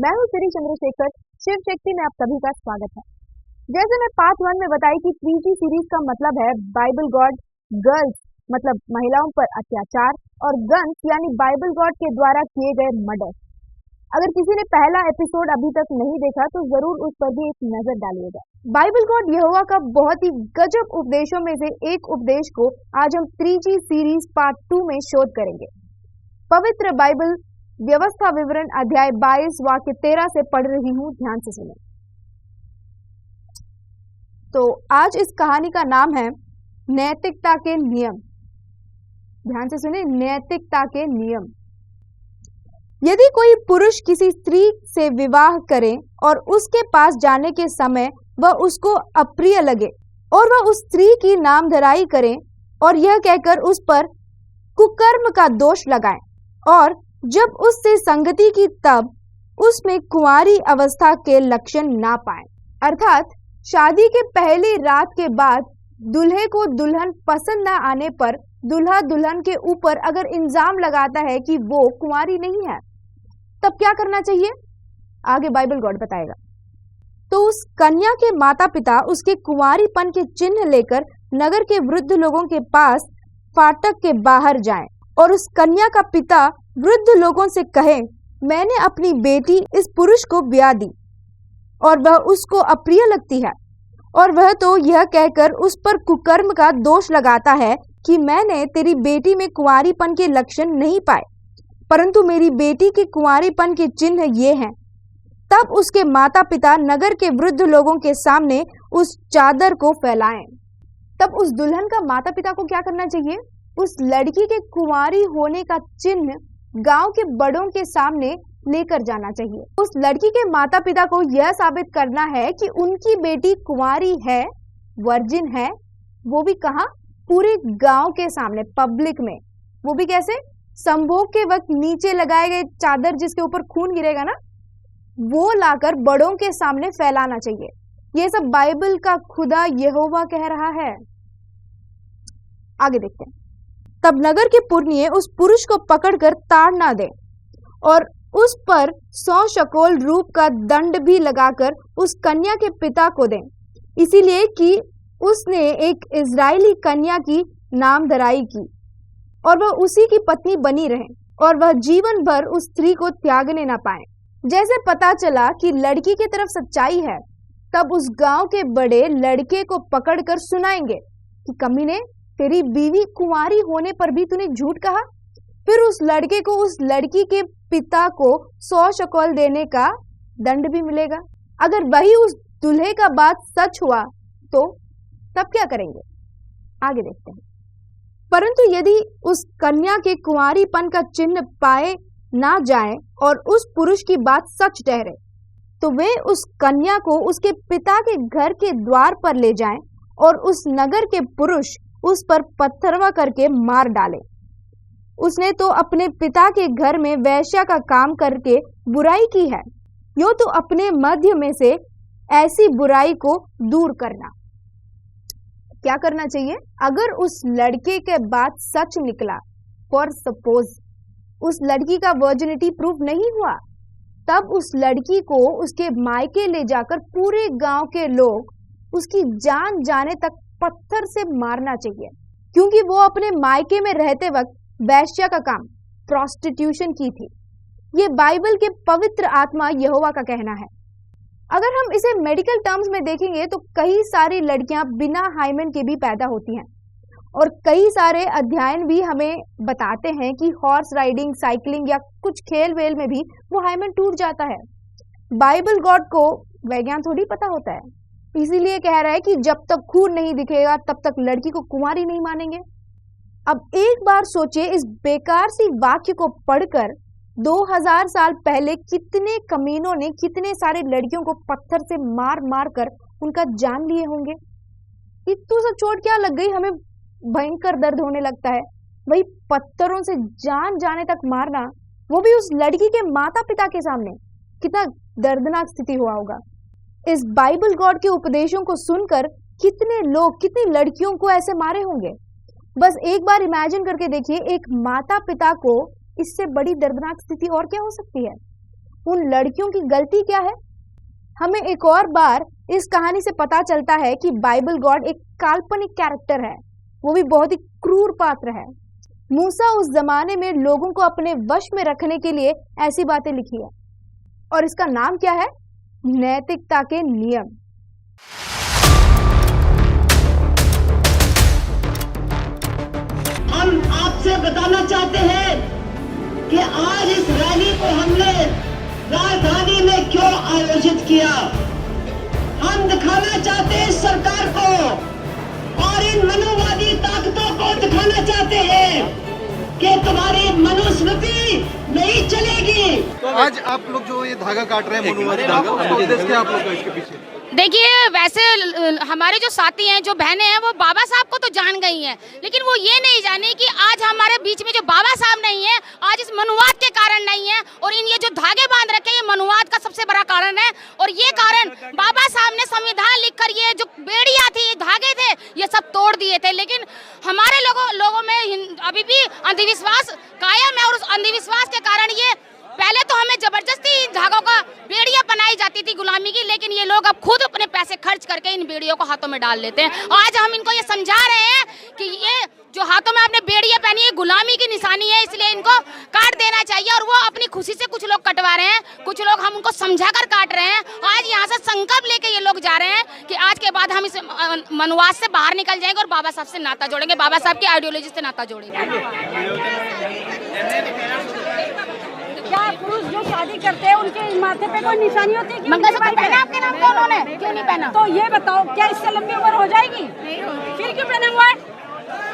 मैं हूँ श्री चंद्रशेखर। शिव शक्ति में आप सभी का स्वागत है। जैसे मैं पार्ट 1 में बताई कि 3G सीरीज का मतलब है बाइबल गॉड, गर्ल्स मतलब महिलाओं पर अत्याचार, और गन्स यानी बाइबल गॉड के द्वारा किए गए मर्डर। अगर किसी ने पहला एपिसोड अभी तक नहीं देखा तो जरूर उस पर भी एक नजर डालिएगा। बाइबल गॉड यहोवा का बहुत ही गजब उपदेशों में से एक उपदेश को आज हम 3G सीरीज पार्ट 2 में शोध करेंगे। पवित्र बाइबल व्यवस्था विवरण अध्याय 22 वाक्य 13 से पढ़ रही हूँ, ध्यान से सुने। तो आज इस कहानी का नाम है नैतिकता के नियम। ध्यान से सुने, नैतिकता के नियम। यदि कोई पुरुष किसी स्त्री से विवाह करे और उसके पास जाने के समय वह उसको अप्रिय लगे और वह उस स्त्री की नामधराई करे और यह कहकर उस पर कुकर्म का दोष लगाए, और जब उससे संगति की तब उसमें कुंवारी अवस्था के लक्षण ना पाए, अर्थात शादी के पहली रात के बाद दूल्हे को दुल्हन पसंद ना आने पर दूल्हा दुल्हन के ऊपर अगर इल्जाम लगाता है कि वो कुंवारी नहीं है, तब क्या करना चाहिए आगे बाइबल गॉड बताएगा। तो उस कन्या के माता पिता उसके कुंवारीपन के चिन्ह लेकर नगर के वृद्ध लोगों के पास फाटक के बाहर जाएं, और उस कन्या का पिता वृद्ध लोगों से कहे, मैंने अपनी बेटी इस पुरुष को ब्याह दी और वह उसको अप्रिय लगती है, और वह तो यह कहकर उस पर कुकर्म का दोष लगाता है कि मैंने तेरी बेटी में कुंवारीपन के लक्षण नहीं पाए, परंतु मेरी बेटी के कुंवारीपन के चिन्ह ये हैं। तब उसके माता पिता नगर के वृद्ध लोगों के सामने उस चादर को फैलाएं। तब उस दुल्हन का माता पिता को क्या करना चाहिए? उस लड़की के कुंवारी होने का चिन्ह गांव के बड़ों के सामने लेकर जाना चाहिए। उस लड़की के माता पिता को यह साबित करना है कि उनकी बेटी कुंवारी है, वर्जिन है, वो भी कहाँ? पूरे गांव के सामने, पब्लिक में। वो भी कैसे? संभोग के वक्त नीचे लगाए गए चादर जिसके ऊपर खून गिरेगा ना, वो लाकर बड़ों के सामने फैलाना चाहिए। ये सब बाइबल का खुदा यहोवा कह रहा है। आगे देखते हैं। तब नगर के पुरनिये उस पुरुष को पकड़कर ताड़ना दें और उस पर 100 शकल रूप का दंड भी लगाकर उस कन्या के पिता को दें, इसीलिए कि उसने एक इजरायली कन्या की नामधराई की और वह उसी की पत्नी बनी रहे, और वह जीवन भर उस स्त्री को त्यागने न पाए। जैसे पता चला कि लड़की की तरफ सच्चाई है, तब उस गांव के बड़े लड़के को पकड़कर सुनाएंगे कि कमीने, तेरी बीवी कुंवारी होने पर भी तूने झूठ कहा। फिर उस लड़के को उस लड़की के पिता को 100 शकल देने का दंड भी मिलेगा। अगर वही उस दूल्हे का बात सच हुआ तो तब क्या करेंगे? आगे देखते हैं। परंतु यदि उस कन्या के कुंवारीपन का चिन्ह पाए ना जाए और उस पुरुष की बात सच ठहरे, तो वे उस कन्या को उसके पिता के घर के द्वार पर ले जाएं और उस नगर के पुरुष उस पर पत्थरवा करके मार डाले। उसने तो अपने पिता के घर में वैश्या का काम करके बुराई की है, यो तो अपने मध्य में से ऐसी बुराई को दूर करना। क्या करना चाहिए? अगर उस लड़के के बात सच निकला, फॉर सपोज उस लड़की का वर्जिनिटी प्रूफ नहीं हुआ, तब उस लड़की को उसके मायके ले जाकर पूरे गांव के लोग उसकी जान जाने तक पत्थर से मारना चाहिए, क्योंकि वो अपने मायके में रहते वक्त वैश्या का काम, प्रोस्टिट्यूशन की थी। ये बाइबल के पवित्र आत्मा यहोवा का कहना है। अगर हम इसे मेडिकल टर्म्स में देखेंगे तो कई सारी लड़कियां बिना हाइमेन के भी पैदा होती हैं, और कई सारे अध्ययन भी हमें बताते हैं कि हॉर्स राइडिंग, साइकिलिंग या कुछ खेल वेल में भी वो हाइमेन टूट जाता है। बाइबल गॉड को वैज्ञान थोड़ी पता होता है, इसीलिए कह रहा है कि जब तक खून नहीं दिखेगा तब तक लड़की को कुंवारी नहीं मानेंगे। अब एक बार सोचिए, इस बेकार सी वाक्य को पढ़कर 2000 साल पहले कितने कमीनों ने कितने सारे लड़कियों को पत्थर से मार मार कर उनका जान लिए होंगे। इतनी सब चोट क्या लग गई, हमें भयंकर दर्द होने लगता है। वही पत्थरों से जान जाने तक मारना, वो भी उस लड़की के माता पिता के सामने, कितना दर्दनाक स्थिति हुआ होगा। इस बाइबल गॉड के उपदेशों को सुनकर कितने लोग, कितनी लड़कियों को ऐसे मारे होंगे। बस एक बार इमेजिन करके देखिए, एक माता पिता को इससे बड़ी दर्दनाक स्थिति और क्या हो सकती है। उन लड़कियों की गलती क्या है? हमें एक और बार इस कहानी से पता चलता है कि बाइबल गॉड एक काल्पनिक कैरेक्टर है, वो भी बहुत ही क्रूर पात्र है। मूसा उस जमाने में लोगों को अपने वश में रखने के लिए ऐसी बातें लिखी है, और इसका नाम क्या है? नैतिकता के नियम। हम आपसे बताना चाहते हैं कि आज इस रैली को हमने राजधानी में क्यों आयोजित किया। हम दिखाना चाहते हैं सरकार को और इन मनोवादी ताकतों को दिखाना चाहते हैं कि तुम्हारी मनुस्मृति नहीं चलेगी। तो आज आप लोग जो ये धागा काट रहे हैं मनुवादी धागा, उसका उद्देश्य क्या आप लोग का इसके पीछे? देखिए, वैसे हमारे जो साथी हैं, जो बहनें हैं, वो बाबा साहब को तो जान गई हैं, लेकिन वो ये नहीं जानी कि आज हमारे बीच में जो बाबा साहब नहीं है, आज इस मनुवाद के कारण नहीं है। और इन ये जो धागे बांध रखे हैं, ये मनुवाद का सबसे बड़ा कारण है। और ये कारण बाबा साहब ने संविधान लिखकर ये जो बेड़ियां थी, धागे थे, ये सब तोड़ दिए थे। लेकिन हमारे लोगों में अभी भी अंधविश्वास कायम है, और उस अंधविश्वास के कारण ये पहले तो हमें जबरदस्ती धागों का बेड़ियां बनाई जाती थी गुलामी की, लेकिन ये लोग अब खुद अपने पैसे खर्च करके इन बेड़ियों को हाथों में डाल लेते हैं। आज हम इनको ये समझा रहे हैं कि ये जो हाथों में आपने बेड़ियां पहनी है, गुलामी की निशानी है, इसलिए इनको काट देना चाहिए। और वो अपनी खुशी से कुछ लोग कटवा रहे हैं, कुछ लोग हम उनको समझाकर काट रहे हैं। आज यहाँ से संकल्प लेके ये लोग जा रहे हैं कि आज के बाद हम इस मनुवाद से बाहर निकल जाएंगे और बाबा साहब से नाता जोड़ेंगे, बाबा साहब की आइडियोलॉजी से नाता जोड़ेंगे। क्या पुरुष जो शादी करते हैं उनके माथे पे कोई निशानी होती है? मंगलसूत्र पहना आपके नाम पे उन्होंने, क्यों नहीं पहना? तो ये बताओ, क्या इससे लंबी उम्र हो जाएगी? फिर क्यों पहना हुआ है?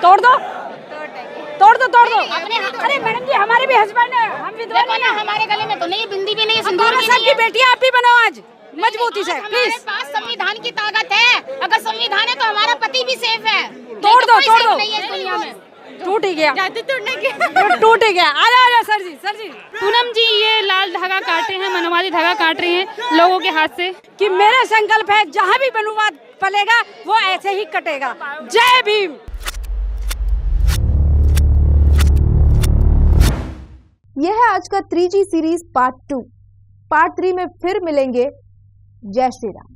तोड़ दो, तोड़ दो, तोड़ दो। अरे मैडम जी, हमारे भी हस्बैंड है, हम विधवा नहीं है। हमारे गले में तो नहीं, बिंदी भी नहीं, सिंदूर भी नहीं है। बेटियां आप भी बनाओ आज मजबूती से, प्लीज। हमारे पास संविधान की ताकत है, अगर संविधान है तो हमारा पति भी सेफ है। तोड़ दो, तोड़ दो। नहीं है इस दुनिया में। टूट ही गया, टूट ही गया। आजा सर जी, सर जी। पूनम जी, ये लाल धागा काट रहे हैं, मनुवादी धागा काट रहे हैं लोगों के हाथ से। कि मेरा संकल्प है, जहाँ भी मनुवाद पलेगा वो ऐसे ही कटेगा। जय भीम। यह है आज का 3G सीरीज पार्ट 2। पार्ट 3 में फिर मिलेंगे। जय श्री राम।